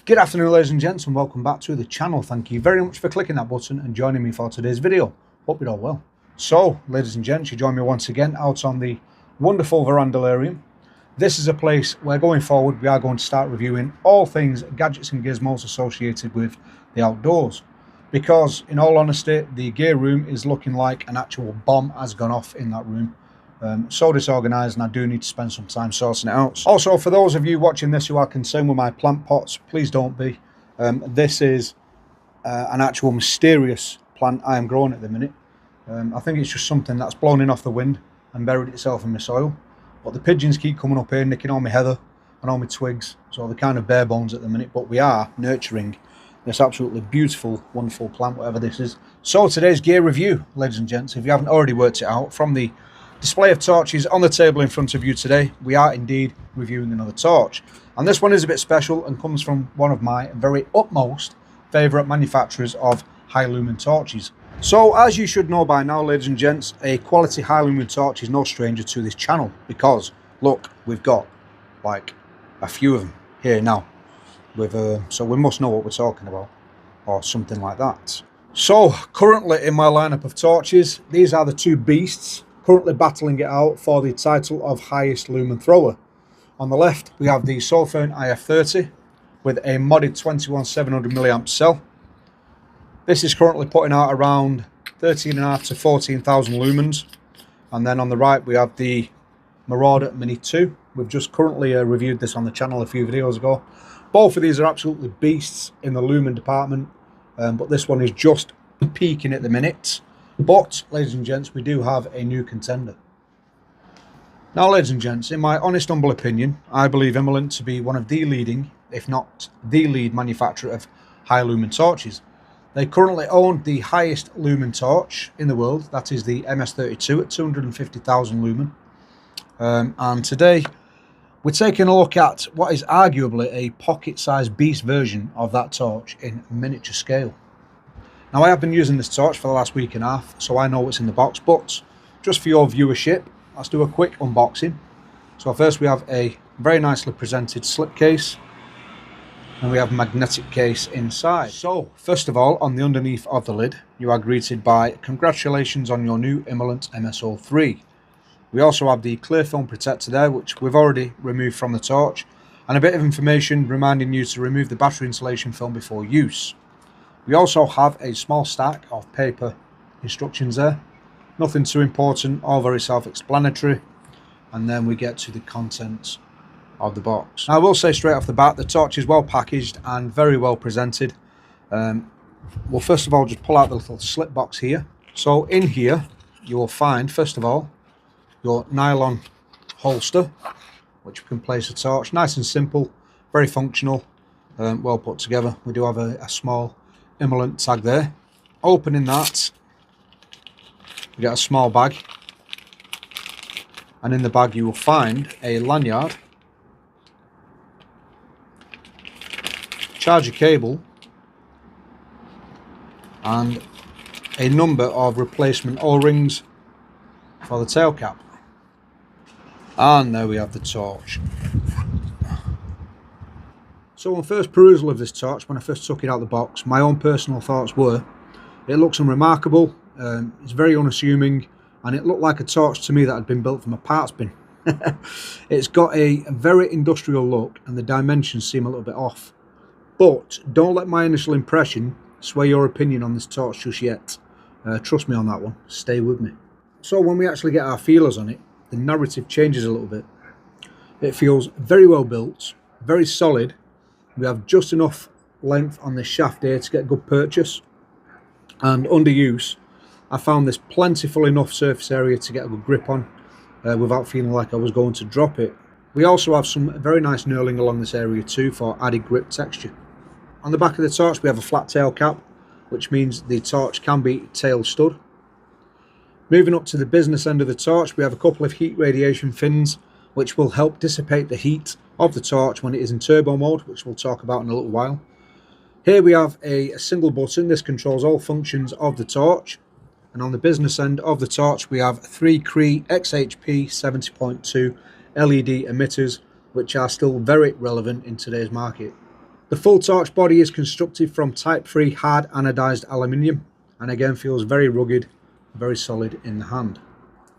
Good afternoon, ladies and gents, and welcome back to the channel. Thank you very much for clicking that button and joining me for today's video. Hope you're all well. So, ladies and gents, you join me once again out on the wonderful Verandalarium. This is a place where going forward we are going to start reviewing all things gadgets and gizmos associated with the outdoors. Because, in all honesty, the gear room is looking like an actual bomb has gone off in that room. So disorganised, and I do need to spend some time sorting it out. Also, for those of you watching this who are concerned with my plant pots, please don't be. This is an actual mysterious plant I am growing at the minute. I think it's just something that's blown in off the wind and buried itself in my soil. But the pigeons keep coming up here, nicking all my heather and all my twigs, so they're kind of bare bones at the minute. But we are nurturing this absolutely beautiful, wonderful plant, whatever this is. So today's gear review, ladies and gents, if you haven't already worked it out, from the display of torches on the table in front of you today, we are indeed reviewing another torch. And this one is a bit special and comes from one of my very utmost favourite manufacturers of high lumen torches. So, as you should know by now, ladies and gents, a quality high lumen torch is no stranger to this channel, because, look, we've got like a few of them here now. So we must know what we're talking about, or something like that. So, currently in my lineup of torches, these are the two beasts currently battling it out for the title of highest lumen thrower. On the left we have the Solfern IF30 with a modded 21700 milliamp cell. This is currently putting out around 13.5 to 14,000 lumens. And then on the right we have the Marauder Mini 2. We've just currently reviewed this on the channel a few videos ago. Both of these are absolutely beasts in the lumen department, but this one is just peaking at the minute. But, ladies and gents, we do have a new contender. Now, ladies and gents, in my honest, humble opinion, I believe Imalent to be one of the leading, if not the lead manufacturer of high lumen torches. They currently own the highest lumen torch in the world, that is the MS03 at 250,000 lumen. And today, we're taking a look at what is arguably a pocket-sized beast version of that torch in miniature scale. Now, I have been using this torch for the last week and a half, so I know what's in the box, but just for your viewership, let's do a quick unboxing. So first we have a very nicely presented slipcase, and we have a magnetic case inside. So, first of all, on the underneath of the lid, you are greeted by congratulations on your new Imalent MS03. We also have the clear film protector there, which we've already removed from the torch, and a bit of information reminding you to remove the battery insulation film before use. We also have a small stack of paper instructions there. Nothing too important, all very self-explanatory. And then we get to the contents of the box. Now, I will say straight off the bat, the torch is well packaged and very well presented. We'll first of all just pull out the little slip box here. So in here, you will find, first of all, your nylon holster, which we can place a torch. Nice and simple, very functional, well put together. We do have a small Imalent tag there. Opening that, you get a small bag, and in the bag you will find a lanyard, charger cable, and a number of replacement O-rings for the tail cap. And there we have the torch. So on first perusal of this torch, when I first took it out of the box, my own personal thoughts were, it looks unremarkable, it's very unassuming, and it looked like a torch to me that had been built from a parts bin. It's got a very industrial look, and the dimensions seem a little bit off. But don't let my initial impression sway your opinion on this torch just yet. Trust me on that one, stay with me. So when we actually get our feelers on it, the narrative changes a little bit. It feels very well built, very solid. We have just enough length on this shaft here to get a good purchase, and under use I found this plentiful enough surface area to get a good grip on without feeling like I was going to drop it. We also have some very nice knurling along this area too for added grip texture. On the back of the torch we have a flat tail cap, which means the torch can be tail stud. Moving up to the business end of the torch, we have a couple of heat radiation fins which will help dissipate the heat of the torch when it is in turbo mode, which we'll talk about in a little while. Here we have a single button. This controls all functions of the torch, and on the business end of the torch we have 3 Cree XHP70.2 LED emitters, which are still very relevant in today's market. The full torch body is constructed from type 3 hard anodized aluminium and again feels very rugged, very solid in the hand.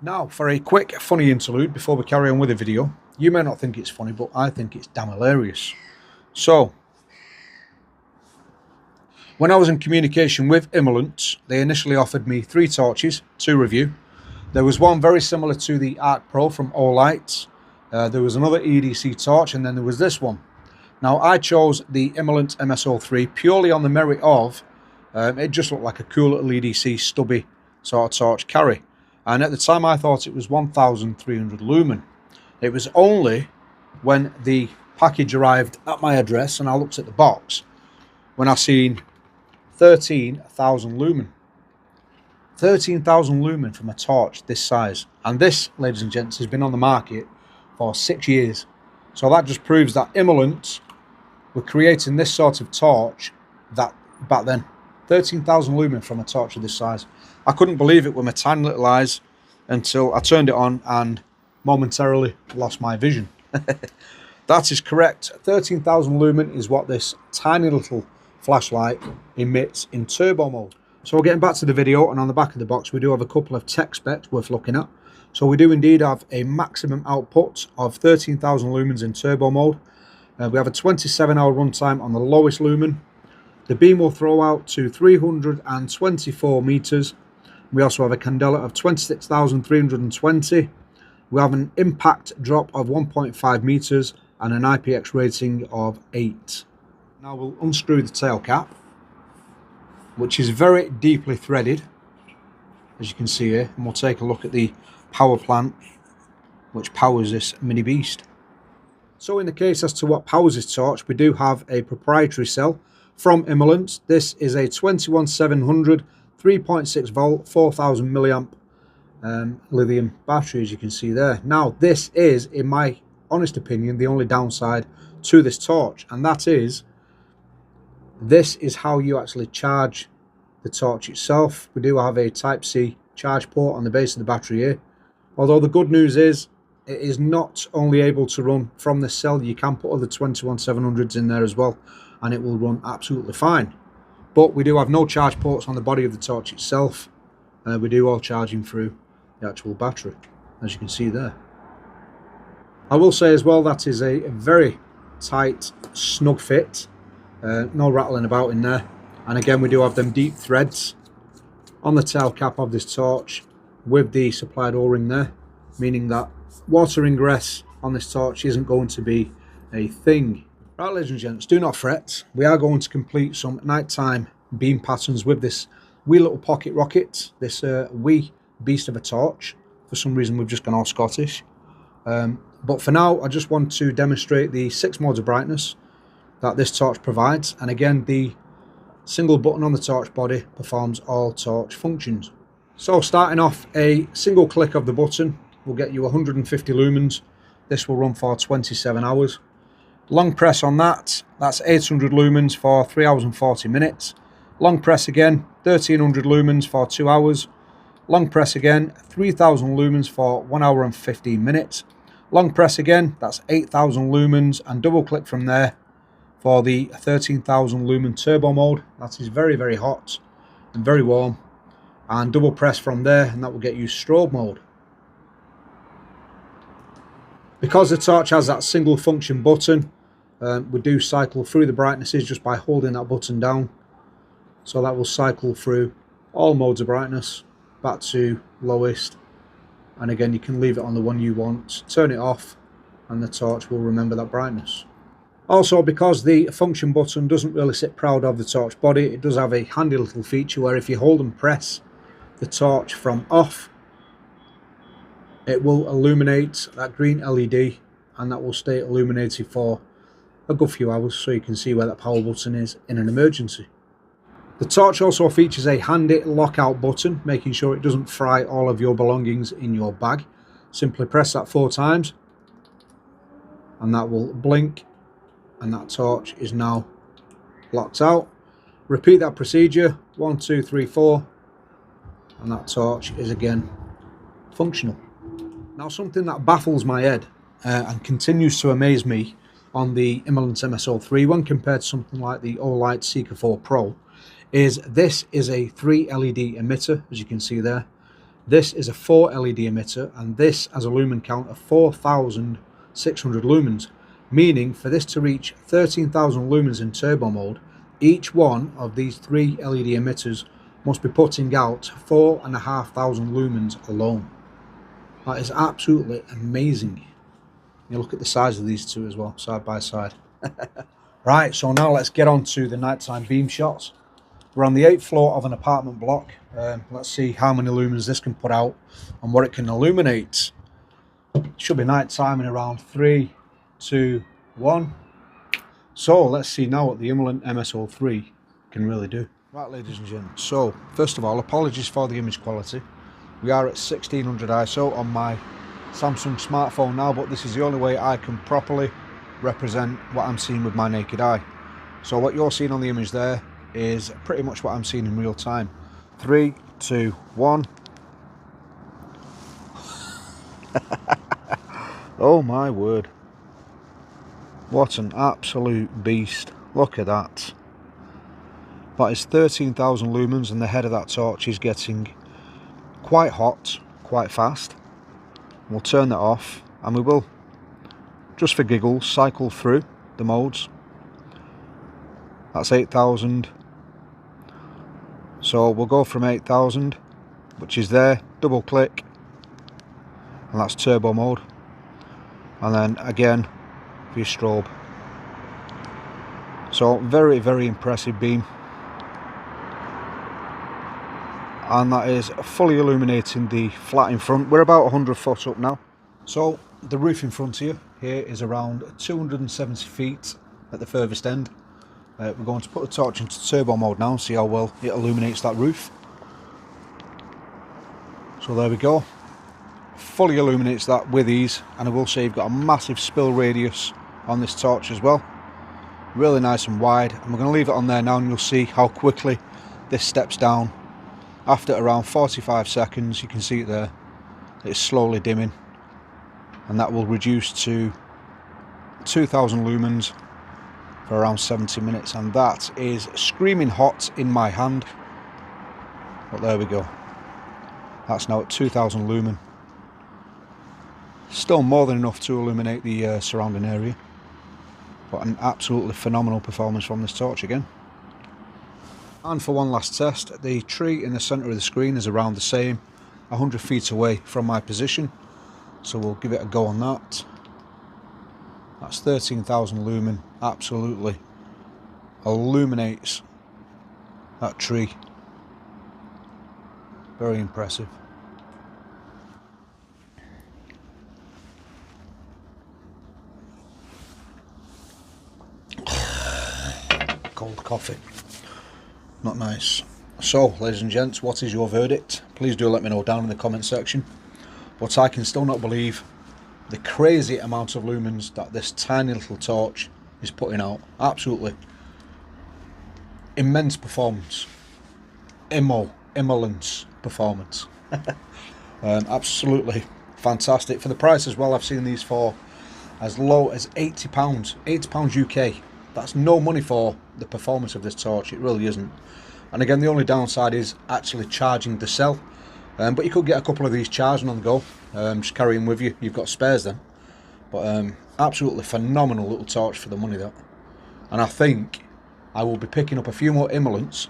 Now for a quick funny interlude before we carry on with the video. You may not think it's funny, but I think it's damn hilarious. So, when I was in communication with Imalent, they initially offered me 3 torches to review. There was one very similar to the Arc Pro from Olight. There was another EDC torch, and then there was this one. Now I chose the Imalent MS03 purely on the merit of it just looked like a cool little EDC stubby sort of torch carry. And at the time I thought it was 1300 lumen. It was only when the package arrived at my address and I looked at the box when I seen 13,000 lumen. 13,000 lumen from a torch this size. And this, ladies and gents, has been on the market for 6 years. So that just proves that Imalent were creating this sort of torch that back then. 13,000 lumen from a torch of this size. I couldn't believe it with my tiny little eyes until I turned it on and momentarily lost my vision. That is correct. 13,000 lumen is what this tiny little flashlight emits in turbo mode. So we're getting back to the video, and on the back of the box we do have a couple of tech specs worth looking at. So we do indeed have a maximum output of 13,000 lumens in turbo mode. We have a 27-hour runtime on the lowest lumen. The beam will throw out to 324 meters. We also have a candela of 26,320. We have an impact drop of 1.5 meters and an IPX rating of 8. Now we'll unscrew the tail cap, which is very deeply threaded, as you can see here, and we'll take a look at the power plant which powers this mini beast. So in the case as to what powers this torch, we do have a proprietary cell from Imalent. This is a 21700 3.6 volt 4000 milliamp lithium battery, as you can see there. Now this is, in my honest opinion, the only downside to this torch, and that is this is how you actually charge the torch itself. We do have a type C charge port on the base of the battery here, although the good news is it is not only able to run from this cell. You can put other 21700s in there as well and it will run absolutely fine. But we do have no charge ports on the body of the torch itself. We do all charging through the actual battery, as you can see there. I will say as well that is a very tight, snug fit. No rattling about in there. And again, we do have them deep threads on the tail cap of this torch with the supplied O-ring there, meaning that water ingress on this torch isn't going to be a thing. Right, ladies and gents, do not fret. We are going to complete some nighttime beam patterns with this wee little pocket rocket, this wee beast of a torch. For some reason we've just gone all Scottish. But for now, I just want to demonstrate the 6 modes of brightness that this torch provides. And again, the single button on the torch body performs all torch functions. So starting off, a single click of the button will get you 150 lumens. This will run for 27 hours. Long press on that, that's 800 lumens for 3 hours and 40 minutes. Long press again, 1300 lumens for 2 hours. Long press again, 3000 lumens for 1 hour and 15 minutes. Long press again, that's 8000 lumens, and double click from there for the 13,000 lumen turbo mode. That is very, very hot and very warm. And double press from there and that will get you strobe mode. Because the torch has that single function button, we do cycle through the brightnesses just by holding that button down. So that will cycle through all modes of brightness back to lowest. And again, you can leave it on the one you want, turn it off, and the torch will remember that brightness. Also, because the function button doesn't really sit proud of the torch body, it does have a handy little feature where if you hold and press the torch from off, it will illuminate that green LED, and that will stay illuminated for a good few hours, so you can see where that power button is in an emergency. The torch also features a handy lockout button, making sure it doesn't fry all of your belongings in your bag. Simply press that 4 times and that will blink, and that torch is now locked out. Repeat that procedure 1, 2, 3, 4, and that torch is again functional. Now, something that baffles my head and continues to amaze me on the Imalent MS03 when compared to something like the Olight Seeker 4 Pro is this is a 3 LED emitter, as you can see there. This is a 4 LED emitter, and this has a lumen count of 4,600 lumens, meaning for this to reach 13,000 lumens in turbo mode, each one of these 3 LED emitters must be putting out 4,500 lumens alone. That is absolutely amazing. You look at the size of these two as well, side by side. Right, so now let's get on to the nighttime beam shots. We're on the 8th floor of an apartment block. Let's see how many lumens this can put out and what it can illuminate. It should be nighttime in around 3, 2, 1. So let's see now what the Imalent MS03 can really do. Right, ladies and gents, so first of all, apologies for the image quality. We are at 1600 ISO on my Samsung smartphone now, but this is the only way I can properly represent what I'm seeing with my naked eye. So what you're seeing on the image there is pretty much what I'm seeing in real time. 3, 2, 1. Oh my word. What an absolute beast. Look at that. That is 13,000 lumens, and the head of that torch is getting quite hot, quite fast. We'll turn that off, and we will, just for giggles, cycle through the modes. That's 8,000. So we'll go from 8,000, which is there, double click, and that's turbo mode. And then again for your strobe. So very, very impressive beam. And that is fully illuminating the flat in front. We're about 100 foot up now. So the roof in front here is around 270 feet at the furthest end. We're going to put the torch into turbo mode now and see how well it illuminates that roof. So there we go. Fully illuminates that with ease, and I will say you've got a massive spill radius on this torch as well. Really nice and wide, and we're going to leave it on there now, and you'll see how quickly this steps down. After around 45 seconds, you can see it there, it's slowly dimming, and that will reduce to 2,000 lumens for around 70 minutes, and that is screaming hot in my hand. But there we go, that's now at 2,000 lumen. Still more than enough to illuminate the surrounding area, but an absolutely phenomenal performance from this torch again. And for one last test, the tree in the centre of the screen is around the same, 100 feet away from my position, so we'll give it a go on that. That's 13,000 lumen, absolutely illuminates that tree. Very impressive. Cold coffee. Not nice. So, ladies and gents, what is your verdict? Please do let me know down in the comment section. But I can still not believe the crazy amount of lumens that this tiny little torch is putting out. Absolutely immense performance. Imalent performance. Absolutely fantastic. For the price as well, I've seen these for as low as £80. £80 UK. That's no money for the performance of this torch, it really isn't. And again, the only downside is actually charging the cell. But you could get a couple of these charging on the go, just carry them with you, you've got spares then. But absolutely phenomenal little torch for the money that. And I think I will be picking up a few more Imalents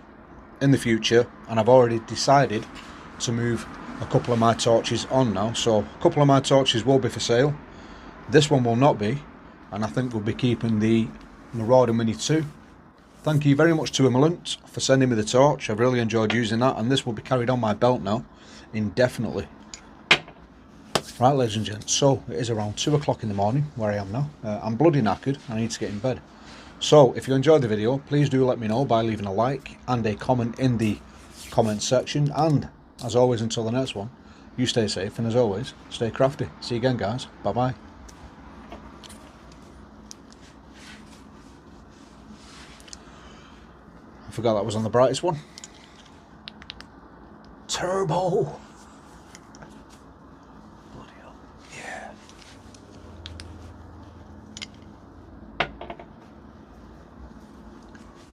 in the future, and I've already decided to move a couple of my torches on now. So a couple of my torches will be for sale, this one will not be, and I think we'll be keeping the Marauder Mini 2. Thank you very much to Imalent for sending me the torch. I've really enjoyed using that, and this will be carried on my belt now indefinitely. Right, ladies and gents, so it is around 2 o'clock in the morning where I am now. I'm bloody knackered, I need to get in bed. So if you enjoyed the video, please do let me know by leaving a like and a comment in the comment section, and as always, until the next one, you stay safe, and as always, stay crafty. See you again, guys. Bye bye. I forgot that was on the brightest one. Turbo.